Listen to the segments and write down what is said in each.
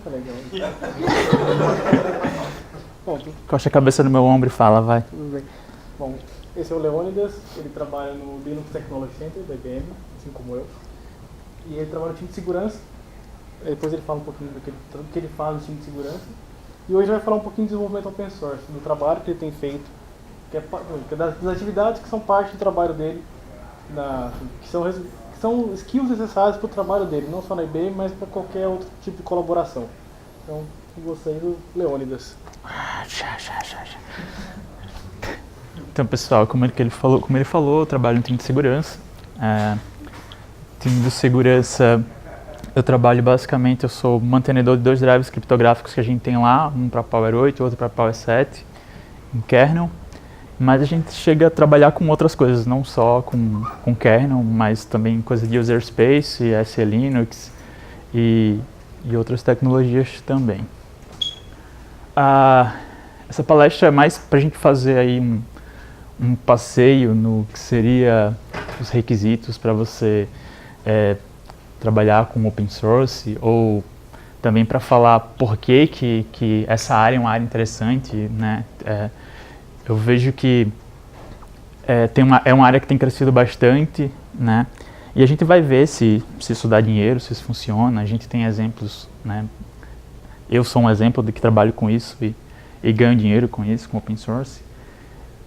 Tá legal. Bom, Costa a cabeça no meu ombro e fala, vai. tudo bem. Bom, esse é o Leônidas, ele trabalha no Linux Technology Center da IBM, assim como eu. E ele trabalha no time de segurança. Depois ele fala um pouquinho do que ele faz no time de segurança. E hoje vai falar um pouquinho de desenvolvimento open source, do trabalho que ele tem feito, que é das atividades que são parte do trabalho dele, que são skills necessários para o trabalho dele, não só na IBM, mas para qualquer outro tipo de colaboração. Então, com vocês, o Leônidas. Então, pessoal, como ele falou, eu trabalho no time de segurança. Time de segurança, eu trabalho basicamente, eu sou mantenedor de 2 drivers criptográficos que a gente tem lá, um para Power 8 e outro para Power 7, em kernel. Mas a gente chega a trabalhar com outras coisas, não só com kernel, mas também coisa de user space, SE Linux e outras tecnologias também. Essa palestra é mais para a gente fazer aí um passeio no que seria os requisitos para você trabalhar com open source, ou também para falar por que essa área é uma área interessante, né? Eu vejo que é uma área que tem crescido bastante, né? E a gente vai ver se isso dá dinheiro, se isso funciona. A gente tem exemplos, né? Eu sou um exemplo de que trabalho com isso e ganho dinheiro com isso, com open source.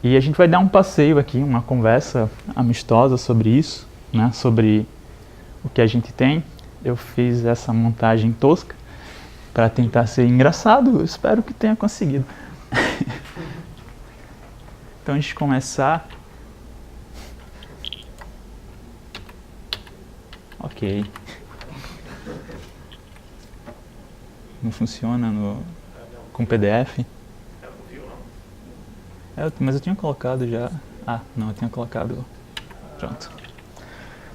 E a gente vai dar um passeio aqui, uma conversa amistosa sobre isso, né? Sobre o que a gente tem. Eu fiz essa montagem tosca para tentar ser engraçado. Eu espero que tenha conseguido. Então, antes de começar... Ok. Não funciona com PDF? Mas eu tinha colocado já... não, eu tinha colocado... Pronto.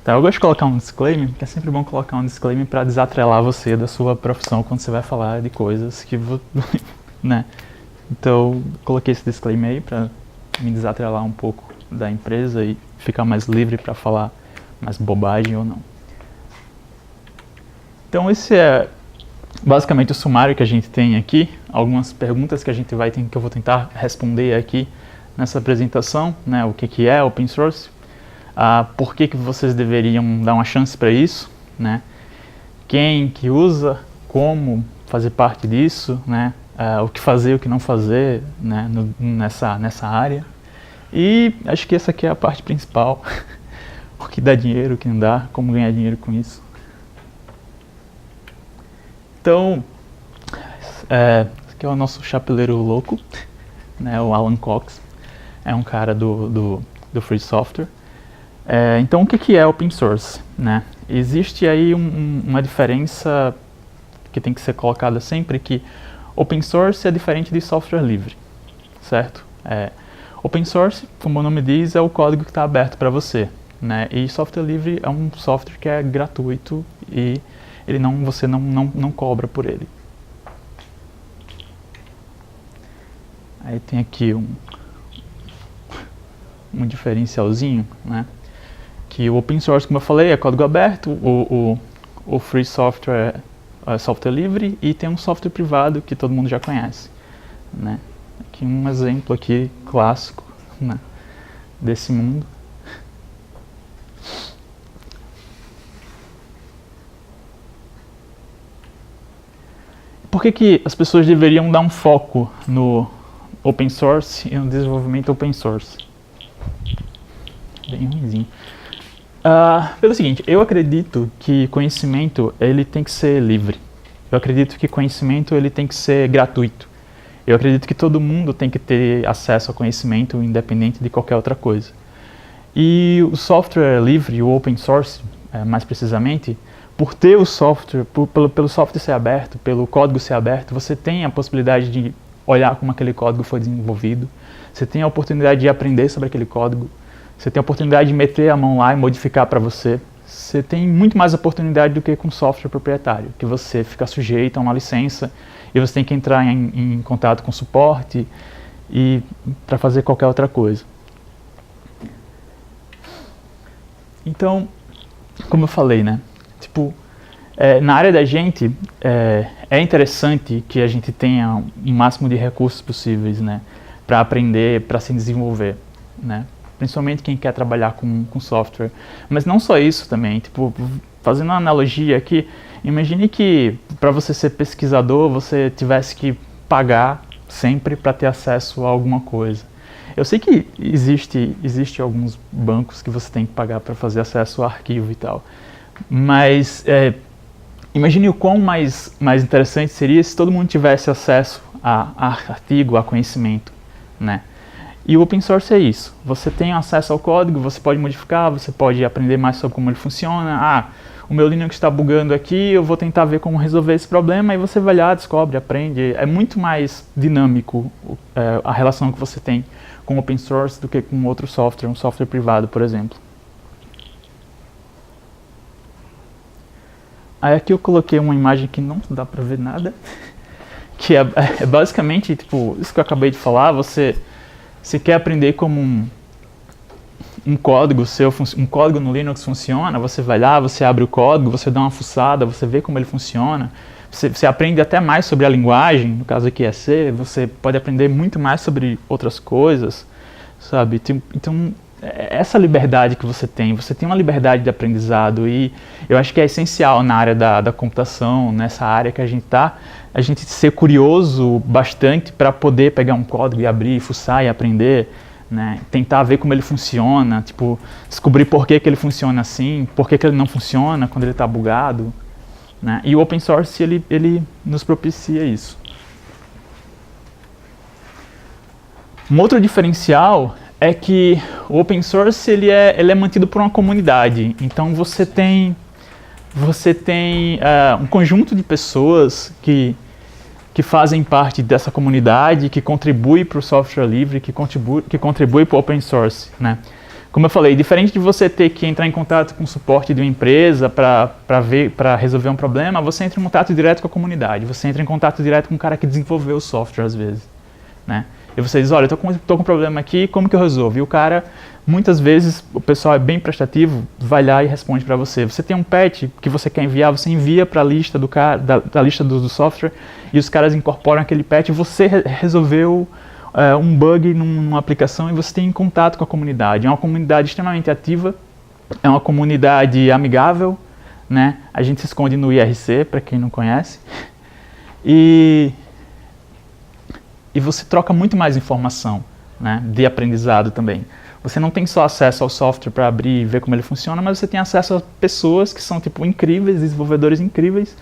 Tá, eu gosto de colocar um disclaimer, porque é sempre bom colocar um disclaimer para desatrelar você da sua profissão quando você vai falar de coisas que... né? Então, coloquei esse disclaimer aí para me desatrelar um pouco da empresa e ficar mais livre para falar mais bobagem ou não. Então esse é basicamente o sumário que a gente tem aqui, algumas perguntas que eu vou tentar responder aqui nessa apresentação, né? O que é open source, por que vocês deveriam dar uma chance para isso, né? Quem que usa, como fazer parte disso, né? O que fazer, o que não fazer, né, nessa área. E acho que essa aqui é a parte principal. O que dá dinheiro, o que não dá, como ganhar dinheiro com isso. Então, esse aqui é o nosso chapeleiro louco, né, o Alan Cox. É um cara do Free Software. Então, o que é open source, né? Existe aí uma diferença que tem que ser colocada sempre, que open source é diferente de software livre, certo? Open source, como o nome diz, é o código que está aberto para você, né? E software livre é um software que é gratuito e você não cobra por ele. Aí tem aqui um diferencialzinho, né? Que o open source, como eu falei, é código aberto, o free software é software livre, e tem um software privado que todo mundo já conhece, né? Aqui um exemplo aqui clássico, né, desse mundo. Por que as pessoas deveriam dar um foco no open source e no desenvolvimento open source? Bem ruimzinho. Pelo seguinte, eu acredito que conhecimento ele tem que ser livre. Eu acredito que conhecimento ele tem que ser gratuito. Eu acredito que todo mundo tem que ter acesso ao conhecimento, independente de qualquer outra coisa. E o software livre, o open source, mais precisamente, por ter o software, pelo software ser aberto, pelo código ser aberto, você tem a possibilidade de olhar como aquele código foi desenvolvido, você tem a oportunidade de aprender sobre aquele código, você tem a oportunidade de meter a mão lá e modificar para você. Você tem muito mais oportunidade do que com software proprietário, que você fica sujeito a uma licença e você tem que entrar em contato com suporte e para fazer qualquer outra coisa. Então, como eu falei, né? Tipo, Na área da gente, é interessante que a gente tenha o máximo de recursos possíveis, né, para aprender, para se desenvolver, né, principalmente quem quer trabalhar com software. Mas não só isso também, tipo, fazendo uma analogia aqui, imagine que para você ser pesquisador, você tivesse que pagar sempre para ter acesso a alguma coisa. Eu sei que existe alguns bancos que você tem que pagar para fazer acesso ao arquivo e tal, mas imagine o quão mais interessante seria se todo mundo tivesse acesso a artigo, a conhecimento, né? E o open source é isso. Você tem acesso ao código, você pode modificar, você pode aprender mais sobre como ele funciona. O meu Linux está bugando aqui, eu vou tentar ver como resolver esse problema, e você vai lá, descobre, aprende. É muito mais dinâmico a relação que você tem com open source do que com outro software, um software privado, por exemplo. Aí aqui eu coloquei uma imagem que não dá pra ver nada, que é basicamente, tipo, isso que eu acabei de falar. Você quer aprender como um código um código no Linux funciona, você vai lá, você abre o código, você dá uma fuçada, você vê como ele funciona, você aprende até mais sobre a linguagem, no caso aqui é C, você pode aprender muito mais sobre outras coisas, sabe? Então, essa liberdade que você tem uma liberdade de aprendizado, e eu acho que é essencial na área da computação, nessa área que a gente está, a gente ser curioso bastante para poder pegar um código e abrir, fuçar e aprender, né? Tentar ver como ele funciona, tipo, descobrir por que ele funciona assim, por que ele não funciona quando ele está bugado, né? E o open source, ele nos propicia isso. Um outro diferencial é que o open source ele é mantido por uma comunidade. Então você tem um conjunto de pessoas que fazem parte dessa comunidade, que contribui para o software livre, que contribui para o open source, né? Como eu falei, diferente de você ter que entrar em contato com o suporte de uma empresa para resolver um problema, você entra em contato direto com a comunidade, você entra em contato direto com o cara que desenvolveu o software às vezes, né? E você diz, olha, eu tô com um problema aqui, como que eu resolvo? E o cara, muitas vezes, o pessoal é bem prestativo, vai lá e responde para você. Você tem um patch que você quer enviar, você envia para a lista da lista do software, e os caras incorporam aquele patch, você resolveu um bug numa aplicação, e você tem contato com a comunidade. É uma comunidade extremamente ativa, é uma comunidade amigável, né? A gente se esconde no IRC, para quem não conhece. E você troca muito mais informação, né, de aprendizado também. Você não tem só acesso ao software para abrir e ver como ele funciona, mas você tem acesso a pessoas que são tipo incríveis, desenvolvedores incríveis,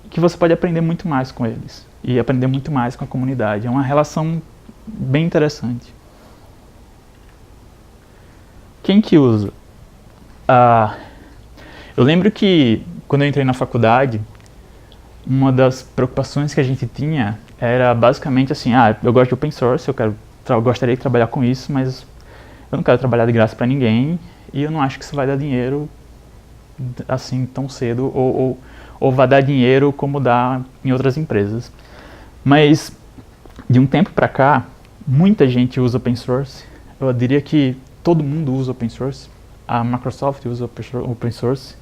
que você pode aprender muito mais com eles e aprender muito mais com a comunidade. É uma relação bem interessante. Quem que usa? Eu lembro que quando eu entrei na faculdade, uma das preocupações que a gente tinha era basicamente assim, eu gosto de open source, eu gostaria de trabalhar com isso, mas eu não quero trabalhar de graça para ninguém, e eu não acho que isso vai dar dinheiro assim tão cedo, ou vai dar dinheiro como dá em outras empresas. Mas de um tempo para cá, muita gente usa open source. Eu diria que todo mundo usa open source. A Microsoft usa open source.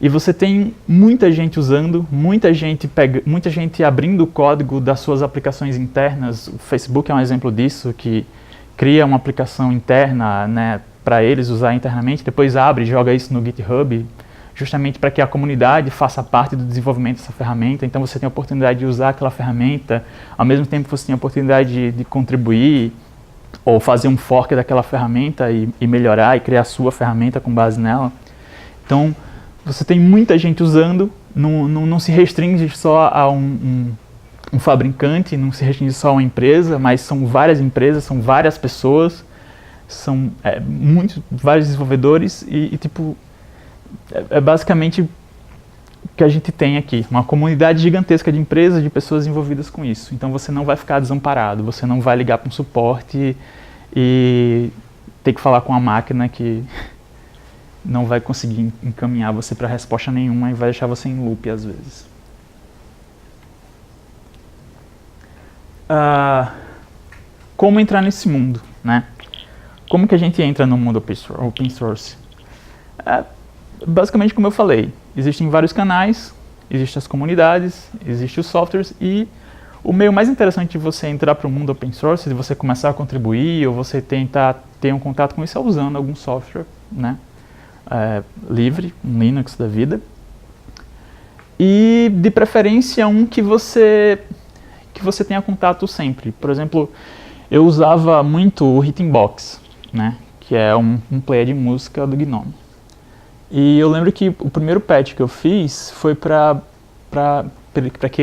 E você tem muita gente usando, muita gente abrindo o código das suas aplicações internas. O Facebook é um exemplo disso, que cria uma aplicação interna, né, para eles usar internamente, depois abre e joga isso no GitHub, justamente para que a comunidade faça parte do desenvolvimento dessa ferramenta. Então você tem a oportunidade de usar aquela ferramenta, ao mesmo tempo que você tem a oportunidade de contribuir, ou fazer um fork daquela ferramenta e melhorar e criar a sua ferramenta com base nela. Então, você tem muita gente usando, não se restringe só a um fabricante, não se restringe só a uma empresa, mas são várias empresas, são várias pessoas, são vários desenvolvedores e tipo, é basicamente o que a gente tem aqui, uma comunidade gigantesca de empresas, de pessoas envolvidas com isso. Então você não vai ficar desamparado, você não vai ligar para um suporte e ter que falar com a máquina que não vai conseguir encaminhar você para resposta nenhuma e vai deixar você em loop às vezes. Como entrar nesse mundo, né? Como que a gente entra no mundo open source? basicamente, como eu falei, existem vários canais, existem as comunidades, existem os softwares e o meio mais interessante de você entrar para o mundo open source, de você começar a contribuir ou você tentar ter um contato com isso é usando algum software, né, livre, um Linux da vida. E de preferência um que você tenha contato sempre. Por exemplo, eu usava muito o Rhythmbox, né, que é um player de música do GNOME. E eu lembro que o primeiro patch que eu fiz foi para que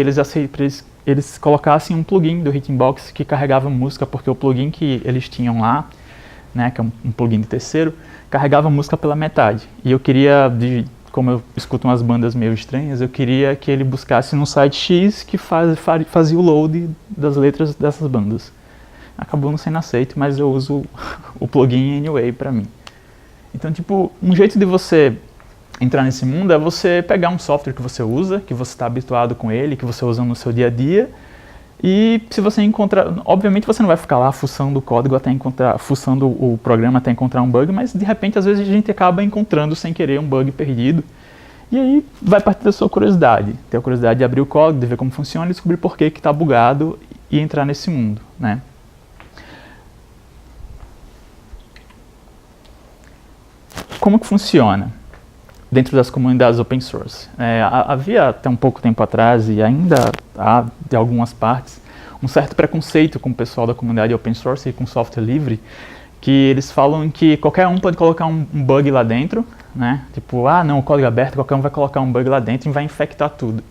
eles colocassem um plugin do Rhythmbox que carregava música, porque o plugin que eles tinham lá, né, que é um plugin de terceiro, carregava música pela metade. E eu queria, como eu escuto umas bandas meio estranhas, eu queria que ele buscasse no site X que fazia o load das letras dessas bandas. Acabou não sendo aceito, mas eu uso o plugin anyway para mim. Então, tipo, um jeito de você entrar nesse mundo é você pegar um software que você usa, que você está habituado com ele, que você usa no seu dia a dia, e se você encontrar, obviamente você não vai ficar lá fuçando o código até encontrar, fuçando o programa até encontrar um bug, mas de repente às vezes a gente acaba encontrando sem querer um bug perdido, e aí vai partir da sua curiosidade, ter a curiosidade de abrir o código, de ver como funciona e descobrir por que está bugado e entrar nesse mundo, né? Como que funciona dentro das comunidades open source? Havia até um pouco tempo atrás, e ainda há de algumas partes, um certo preconceito com o pessoal da comunidade open source e com software livre, que eles falam que qualquer um pode colocar um bug lá dentro, né? Tipo, não, o código aberto, qualquer um vai colocar um bug lá dentro e vai infectar tudo.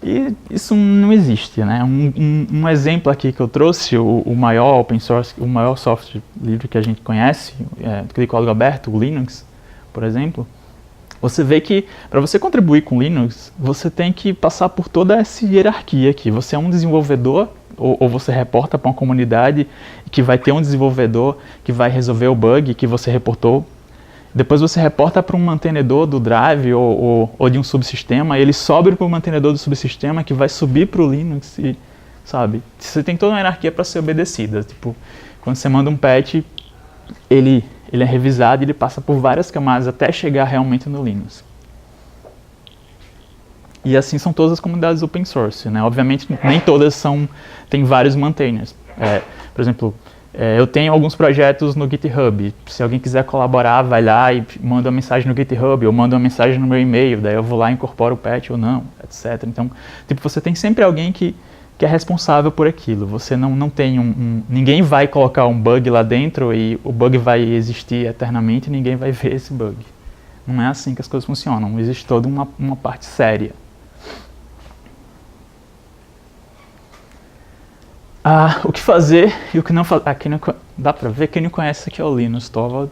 E isso não existe, né? Um exemplo aqui que eu trouxe, o maior open source, o maior software livre que a gente conhece, de código aberto, o Linux, por exemplo, você vê que para você contribuir com Linux, você tem que passar por toda essa hierarquia aqui. Você é um desenvolvedor, ou você reporta para uma comunidade que vai ter um desenvolvedor que vai resolver o bug que você reportou. Depois você reporta para um mantenedor do drive ou de um subsistema, e ele sobe para o mantenedor do subsistema que vai subir para o Linux, e, sabe? Você tem toda uma hierarquia para ser obedecida. Tipo, quando você manda um patch, ele é revisado e ele passa por várias camadas até chegar realmente no Linux. E assim são todas as comunidades open source, né? Obviamente nem todas tem vários maintainers. Por exemplo, eu tenho alguns projetos no GitHub. Se alguém quiser colaborar, vai lá e manda uma mensagem no GitHub, ou manda uma mensagem no meu e-mail, daí eu vou lá e incorporo o patch ou não, etc. Então, tipo, você tem sempre alguém que é responsável por aquilo. Você não tem ninguém vai colocar um bug lá dentro e o bug vai existir eternamente e ninguém vai ver esse bug. Não é assim que as coisas funcionam. Existe toda uma parte séria. O que fazer e o que não fazer. Dá pra ver, quem não conhece aqui é o Linus Torvald.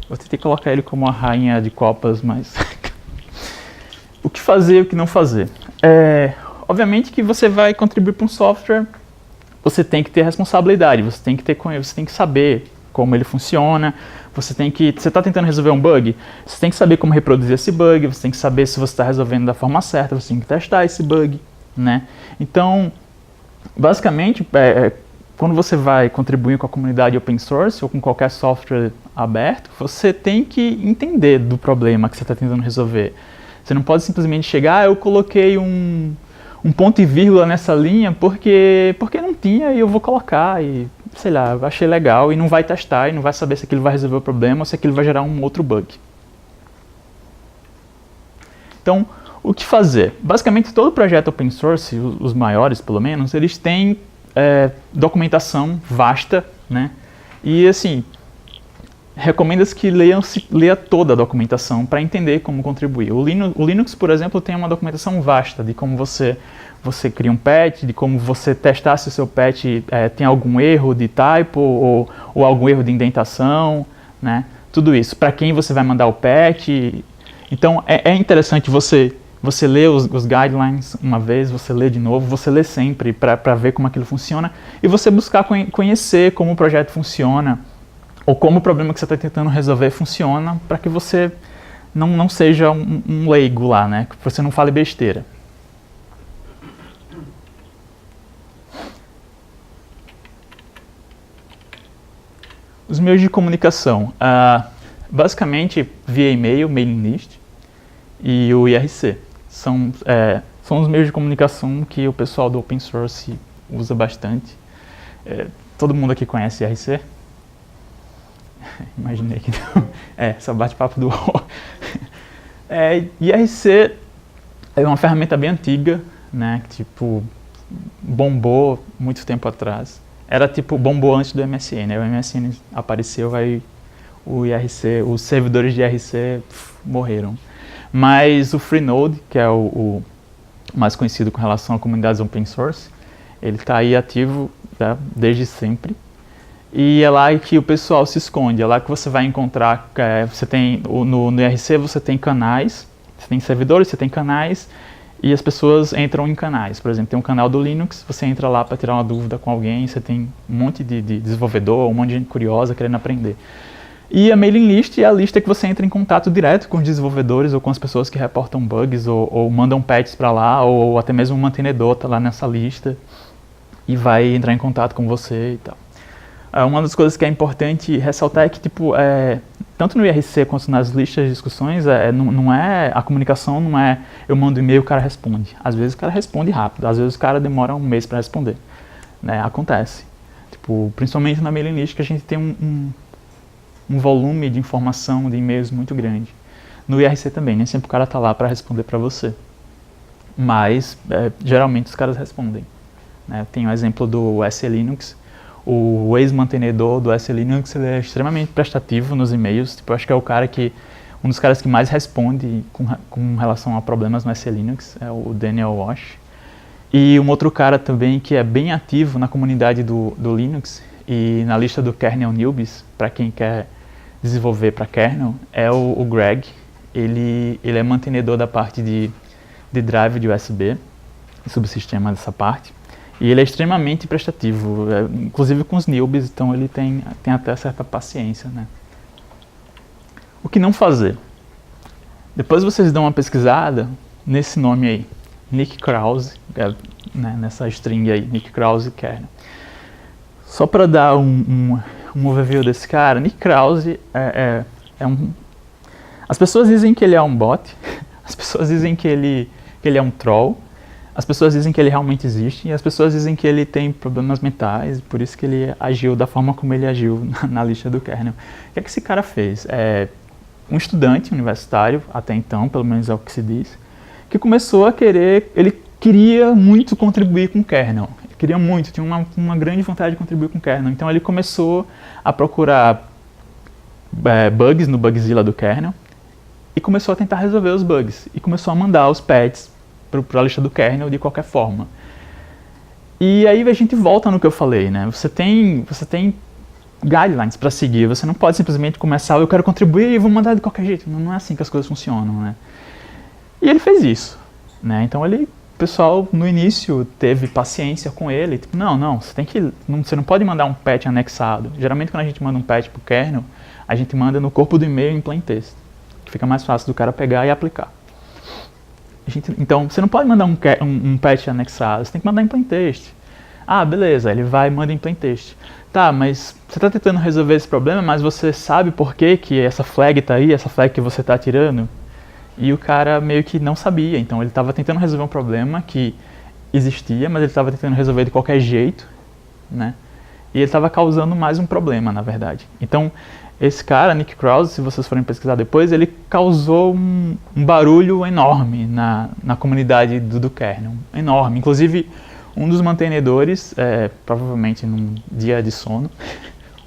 Vou tentar colocar ele como a rainha de copas, mas... O que fazer e o que não fazer. Obviamente que você vai contribuir para um software, você tem que ter responsabilidade, você tem que saber como ele funciona, você está tentando resolver um bug, você tem que saber como reproduzir esse bug, você tem que saber se você está resolvendo da forma certa, você tem que testar esse bug, né? Então, basicamente, quando você vai contribuir com a comunidade open source ou com qualquer software aberto, você tem que entender do problema que você está tentando resolver. Você não pode simplesmente chegar, eu coloquei um ponto e vírgula nessa linha porque não tinha e eu vou colocar e, sei lá, eu achei legal e não vai testar e não vai saber se aquilo vai resolver o problema ou se aquilo vai gerar um outro bug. Então, o que fazer? Basicamente, todo projeto open source, os maiores pelo menos, eles têm documentação vasta, né? E assim, recomenda-se que leia toda a documentação para entender como contribuir. O Linux, por exemplo, tem uma documentação vasta de como você cria um patch, de como você testar se o seu patch tem algum erro de typo ou algum erro de indentação, né? Tudo isso. Para quem você vai mandar o patch. Então, é interessante você ler os guidelines uma vez, você lê de novo, você lê sempre para ver como aquilo funciona e você buscar conhecer como o projeto funciona, ou como o problema que você está tentando resolver funciona, para que você não seja um leigo lá, né? Que você não fale besteira. Os meios de comunicação. basicamente via e-mail, mailing list e o IRC. São os meios de comunicação que o pessoal do open source usa bastante. Todo mundo aqui conhece IRC? Imaginei que não. Só bate-papo do UOL. IRC é uma ferramenta bem antiga, né, que tipo bombou muito tempo atrás. Era tipo, bombou antes do MSN, né? O MSN apareceu, aí o IRC, os servidores de IRC morreram. Mas o Freenode, que é o mais conhecido com relação a comunidades open source, ele está aí ativo, tá, desde sempre. E é lá que o pessoal se esconde, é lá que você vai encontrar, você tem, no IRC você tem canais, você tem servidores, você tem canais, e as pessoas entram em canais. Por exemplo, tem um canal do Linux, você entra lá para tirar uma dúvida com alguém, você tem um monte de desenvolvedor, um monte de gente curiosa querendo aprender. E a mailing list é a lista que você entra em contato direto com os desenvolvedores ou com as pessoas que reportam bugs ou mandam patches para lá, ou até mesmo um mantenedor está lá nessa lista e vai entrar em contato com você e tal. Uma das coisas que é importante ressaltar é que, tipo, tanto no IRC quanto nas listas de discussões, não é, a comunicação não é eu mando e-mail e o cara responde. Às vezes o cara responde rápido, às vezes o cara demora um mês para responder. Né? Acontece. Tipo, principalmente na mailing list, que a gente tem um volume de informação, de e-mails muito grande. No IRC também, nem sempre o cara está lá para responder para você. Mas, geralmente os caras respondem. Né? Tem o exemplo do SE Linux. O ex-mantenedor do SE Linux, ele é extremamente prestativo nos e-mails. Tipo, eu acho que é um dos caras que mais responde com relação a problemas no SE Linux, é o Daniel Wash. E um outro cara também que é bem ativo na comunidade do Linux e na lista do Kernel Newbies, para quem quer desenvolver para kernel, é o Greg. Ele é mantenedor da parte de drive de USB, subsistema dessa parte. E ele é extremamente prestativo, inclusive com os newbies, então ele tem até certa paciência, né? O que não fazer? Depois vocês dão uma pesquisada nesse nome aí, Nick Krause, né, nessa string aí, Nick Krause kernel. Só para dar um overview desse cara, Nick Krause As pessoas dizem que ele é um bot, as pessoas dizem que ele é um troll, as pessoas dizem que ele realmente existe e as pessoas dizem que ele tem problemas mentais, por isso que ele agiu da forma como ele agiu na lista do kernel. O que é que esse cara fez? Um estudante universitário, até então, pelo menos é o que se diz, que começou a ele queria muito contribuir com o kernel. Ele queria muito, tinha uma grande vontade de contribuir com o kernel. Então ele começou a procurar bugs no Bugzilla do kernel e começou a tentar resolver os bugs. E começou a mandar os patches para a lista do kernel de qualquer forma. E aí a gente volta no que eu falei, né? Você tem guidelines para seguir, você não pode simplesmente começar, eu quero contribuir e vou mandar de qualquer jeito. Não é assim que as coisas funcionam, né? E ele fez isso, né? Então o pessoal no início teve paciência com ele, tipo, não, você não pode mandar um patch anexado. Geralmente quando a gente manda um patch para o kernel, a gente manda no corpo do e-mail em plain text, que fica mais fácil do cara pegar e aplicar. Então, você não pode mandar um patch anexado, você tem que mandar em plain text. Ah, beleza, ele vai e manda em plain text. Tá, mas você está tentando resolver esse problema, mas você sabe por que essa flag está aí, essa flag que você está tirando? E o cara meio que não sabia, então ele estava tentando resolver um problema que existia, mas ele estava tentando resolver de qualquer jeito, né? E ele estava causando mais um problema, na verdade. Então, esse cara, Nick Krause, se vocês forem pesquisar depois, ele causou um barulho enorme na comunidade do kernel, enorme. Inclusive, um dos mantenedores, provavelmente num dia de sono,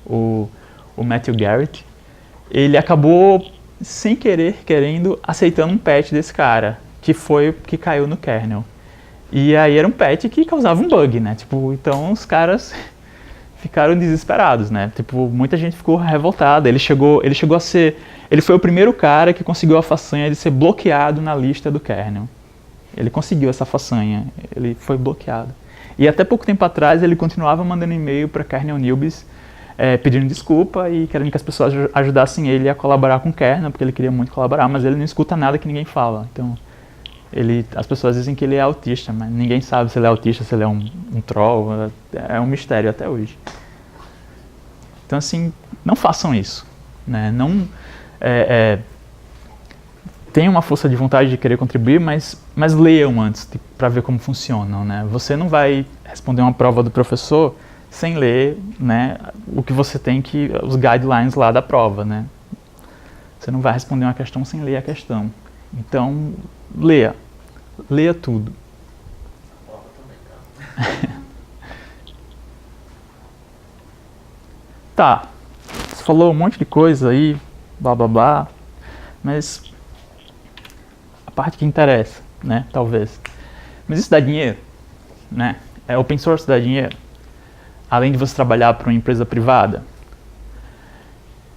o Matthew Garrett, ele acabou, sem querer, aceitando um patch desse cara, que caiu no kernel. E aí era um patch que causava um bug, né? Tipo, então os caras ficaram desesperados, né? Tipo, muita gente ficou revoltada. Ele foi o primeiro cara que conseguiu a façanha de ser bloqueado na lista do kernel. Ele conseguiu essa façanha, ele foi bloqueado. E até pouco tempo atrás ele continuava mandando e-mail para kernel newbies pedindo desculpa e querendo que as pessoas ajudassem ele a colaborar com o kernel, porque ele queria muito colaborar, mas ele não escuta nada que ninguém fala. Então, as pessoas dizem que ele é autista, mas ninguém sabe se ele é autista, se ele é um troll, é um mistério até hoje. Então, assim, não façam isso, né? tenham uma força de vontade de querer contribuir, mas leiam antes para ver como funcionam, né? Você não vai responder uma prova do professor sem ler, né, o que você tem os guidelines lá da prova, né? Você não vai responder uma questão sem ler a questão. Então, leia tudo. Tá, você falou um monte de coisa aí, blá blá blá, mas a parte que interessa, né, talvez. Mas isso dá dinheiro, né? Open source dá dinheiro, além de você trabalhar para uma empresa privada.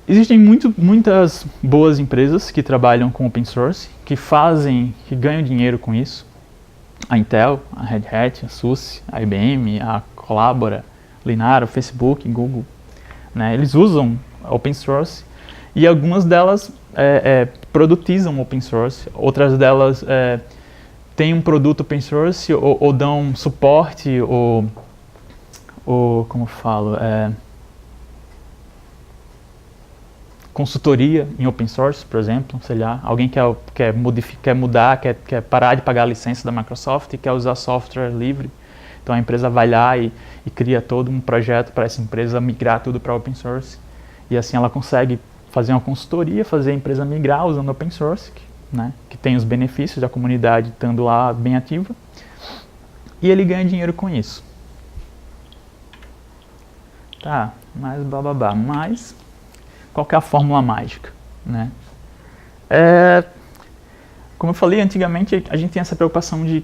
Existem muitas boas empresas que trabalham com open source, que ganham dinheiro com isso. A Intel, a Red Hat, a SUSE, a IBM, a Collabora, Linaro, Facebook, Google, né? Eles usam open source e algumas delas produtizam open source, outras delas têm um produto open source ou dão suporte ou como eu falo, consultoria em open source, por exemplo, sei lá, alguém quer mudar, quer parar de pagar a licença da Microsoft e quer usar software livre. Então a empresa vai lá e cria todo um projeto para essa empresa migrar tudo para open source. E assim ela consegue fazer uma consultoria, fazer a empresa migrar usando open source, né, que tem os benefícios da comunidade estando lá bem ativa. E ele ganha dinheiro com isso. Tá, mais blá blá blá, mas qual que é a fórmula mágica, né? Como eu falei, antigamente a gente tinha essa preocupação de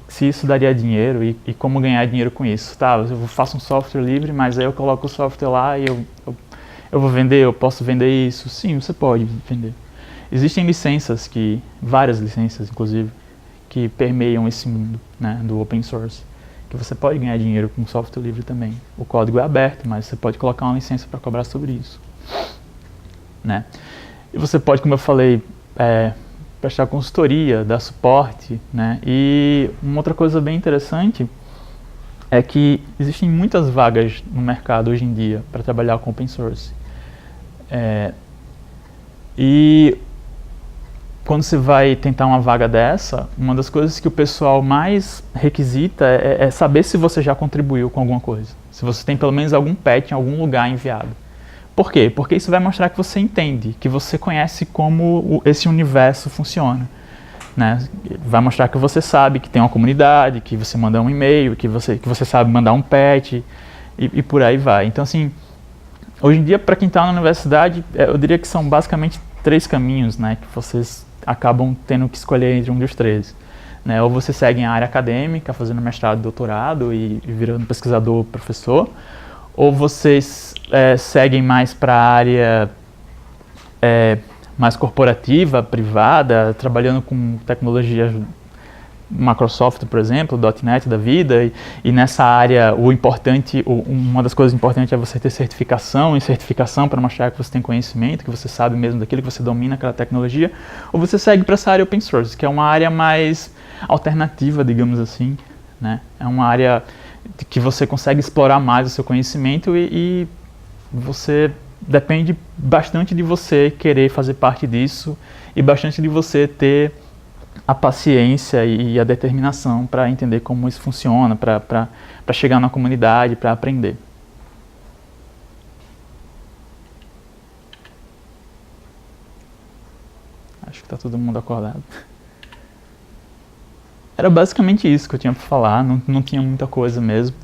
se isso daria dinheiro e como ganhar dinheiro com isso. Tá, eu faço um software livre, mas aí eu coloco o software lá e eu vou vender, eu posso vender isso? Sim, você pode vender. Existem licenças, várias licenças inclusive, que permeiam esse mundo, né, do open source, que você pode ganhar dinheiro com software livre também. O código é aberto, mas você pode colocar uma licença para cobrar sobre isso, né? E você pode, como eu falei, prestar consultoria, dar suporte, né? E uma outra coisa bem interessante é que existem muitas vagas no mercado hoje em dia para trabalhar com open source. E quando você vai tentar uma vaga dessa, uma das coisas que o pessoal mais requisita é saber se você já contribuiu com alguma coisa. Se você tem pelo menos algum patch em algum lugar enviado. Por quê? Porque isso vai mostrar que você entende, que você conhece como esse universo funciona, né? Vai mostrar que você sabe que tem uma comunidade, que você manda um e-mail, que você sabe mandar um patch e por aí vai. Então, assim, hoje em dia, para quem está na universidade, eu diria que são basicamente 3 caminhos, né, que vocês acabam tendo que escolher entre um dos 3. Né? Ou você segue a área acadêmica, fazendo mestrado, doutorado e virando pesquisador, professor, ou vocês seguem mais para a área mais corporativa, privada, trabalhando com tecnologias Microsoft, por exemplo, .NET da vida, e nessa área uma das coisas importantes é você ter certificação para mostrar que você tem conhecimento, que você sabe mesmo daquilo, que você domina aquela tecnologia, ou você segue para essa área open source, que é uma área mais alternativa, digamos assim, né? É uma área que você consegue explorar mais o seu conhecimento e você depende bastante de você querer fazer parte disso e bastante de você ter a paciência e a determinação para entender como isso funciona, para chegar na comunidade, para aprender. Acho que está todo mundo acordado. Era basicamente isso que eu tinha para falar, não tinha muita coisa mesmo.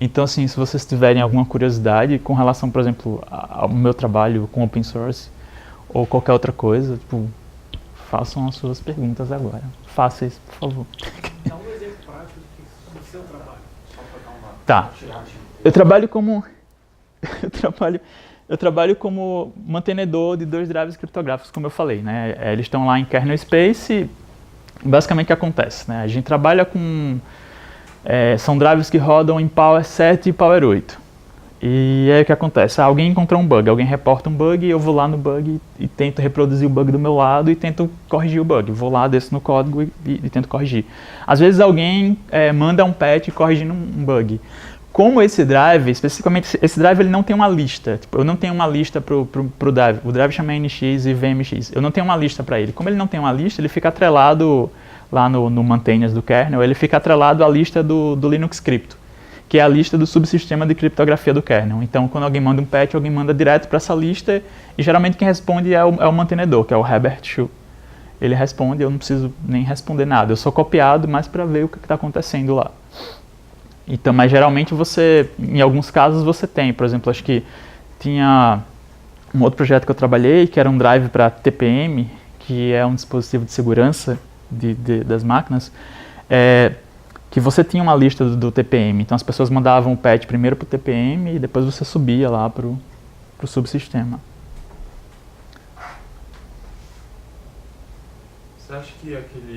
Então, assim, se vocês tiverem alguma curiosidade com relação, por exemplo, ao meu trabalho com open source ou qualquer outra coisa, tipo, façam as suas perguntas agora. Fáceis, por favor. Dá um exemplo prático do seu trabalho. Só para dar uma... Tá. Eu trabalho como mantenedor de 2 drivers criptográficos, como eu falei, né? Eles estão lá em kernel space. Basicamente o que acontece, né? A gente trabalha com... são drivers que rodam em Power 7 e Power 8. E aí o que acontece? Alguém encontrou um bug, alguém reporta um bug, eu vou lá no bug e tento reproduzir o bug do meu lado e tento corrigir o bug. Vou lá, desço no código e tento corrigir. Às vezes alguém manda um patch corrigindo um bug. como esse drive, especificamente esse drive, ele não tem uma lista. Tipo, eu não tenho uma lista pro drive. O drive chama NX e VMX. Eu não tenho uma lista para ele. Como ele não tem uma lista, ele fica atrelado lá no maintainers do kernel, ele fica atrelado à lista do Linux Crypto, que é a lista do subsistema de criptografia do kernel. Então, quando alguém manda um patch, alguém manda direto para essa lista, e geralmente quem responde é o mantenedor, que é o Herbert Shu. Ele responde, eu não preciso nem responder nada, eu sou copiado mais para ver o que está acontecendo lá. Então, mas geralmente você, em alguns casos você tem, por exemplo, acho que tinha um outro projeto que eu trabalhei, que era um drive para TPM, que é um dispositivo de segurança das máquinas, que você tinha uma lista do TPM, então as pessoas mandavam o patch primeiro para o TPM e depois você subia lá para o subsistema. Você acha que aquele